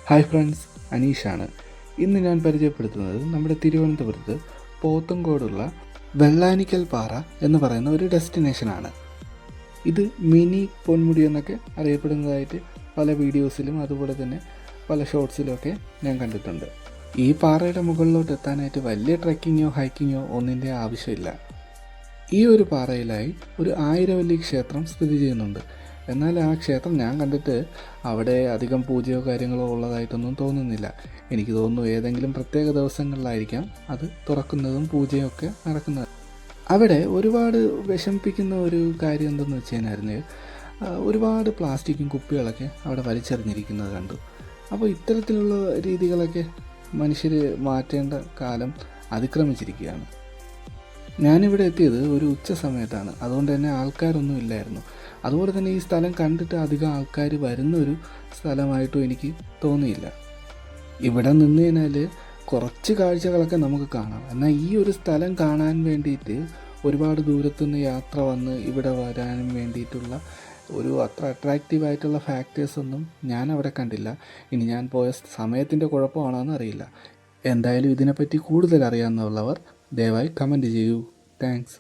Hi friends, അനീഷാണ്. ഇന്ന് ഞാൻ പരിചയപ്പെടുത്തുന്നത് നമ്മുടെ തിരുവനന്തപുരത്ത് പോത്തങ്കോടുള്ള വെള്ളാനിക്കൽ പാറ എന്ന് പറയുന്ന ഒരു ഡെസ്റ്റിനേഷനാണ്. ഇത് മിനി പൊന്മുടി എന്നൊക്കെ അറിയപ്പെടുന്നതായിട്ട് പല വീഡിയോസിലും അതുപോലെ തന്നെ പല ഷോർട്സിലുമൊക്കെ ഞാൻ കണ്ടിട്ടുണ്ട്. ഈ പാറയുടെ മുകളിലോട്ട് എത്താനായിട്ട് വലിയ ട്രെക്കിങ്ങോ ഹൈക്കിങ്ങോ ഒന്നിൻ്റെ ആവശ്യമില്ല. ഈ ഒരു പാറയിലായി ഒരു ആയിരവല്ലി ക്ഷേത്രം സ്ഥിതി ചെയ്യുന്നുണ്ട്. എന്നാൽ ആ ക്ഷേത്രം ഞാൻ കണ്ടിട്ട് അവിടെ അധികം പൂജയോ കാര്യങ്ങളോ ഉള്ളതായിട്ടൊന്നും തോന്നുന്നില്ല. എനിക്ക് തോന്നുന്നു ഏതെങ്കിലും പ്രത്യേക ദിവസങ്ങളിലായിരിക്കാം അത് തുറക്കുന്നതും പൂജയും ഒക്കെ നടക്കുന്നത്. അവിടെ ഒരുപാട് വിഷമിപ്പിക്കുന്ന ഒരു കാര്യം എന്തെന്ന് വെച്ച് കഴിഞ്ഞാൽ ഒരുപാട് പ്ലാസ്റ്റിക്കും കുപ്പികളൊക്കെ അവിടെ വലിച്ചെറിഞ്ഞിരിക്കുന്നത് കണ്ടു. അപ്പോൾ ഇത്തരത്തിലുള്ള രീതികളൊക്കെ മനുഷ്യർ മാറ്റേണ്ട കാലം അതിക്രമിച്ചിരിക്കുകയാണ്. ഞാനിവിടെ എത്തിയത് ഒരു ഉച്ച സമയത്താണ്, അതുകൊണ്ട് തന്നെ ആൾക്കാരൊന്നും ഇല്ലായിരുന്നു. അതുപോലെ തന്നെ ഈ സ്ഥലം കണ്ടിട്ട് അധികം ആൾക്കാർ വരുന്ന ഒരു സ്ഥലമായിട്ടും എനിക്ക് തോന്നിയില്ല. ഇവിടെ നിന്ന് കഴിഞ്ഞാൽ കുറച്ച് കാഴ്ചകളൊക്കെ നമുക്ക് കാണാം. എന്നാൽ ഈ ഒരു സ്ഥലം കാണാൻ വേണ്ടിയിട്ട് ഒരുപാട് ദൂരത്തുനിന്ന് യാത്ര വന്ന് ഇവിടെ വരാനും വേണ്ടിയിട്ടുള്ള ഒരു അത്ര അട്രാക്റ്റീവായിട്ടുള്ള ഫാക്ടേഴ്സൊന്നും ഞാൻ അവിടെ കണ്ടില്ല. ഇനി ഞാൻ പോയ സമയത്തിൻ്റെ കുഴപ്പമാണോ എന്നറിയില്ല. എന്തായാലും ഇതിനെപ്പറ്റി കൂടുതൽ അറിയാവുന്നവർ ദയവായി കമൻറ്റ് ചെയ്യൂ. താങ്ക്സ്.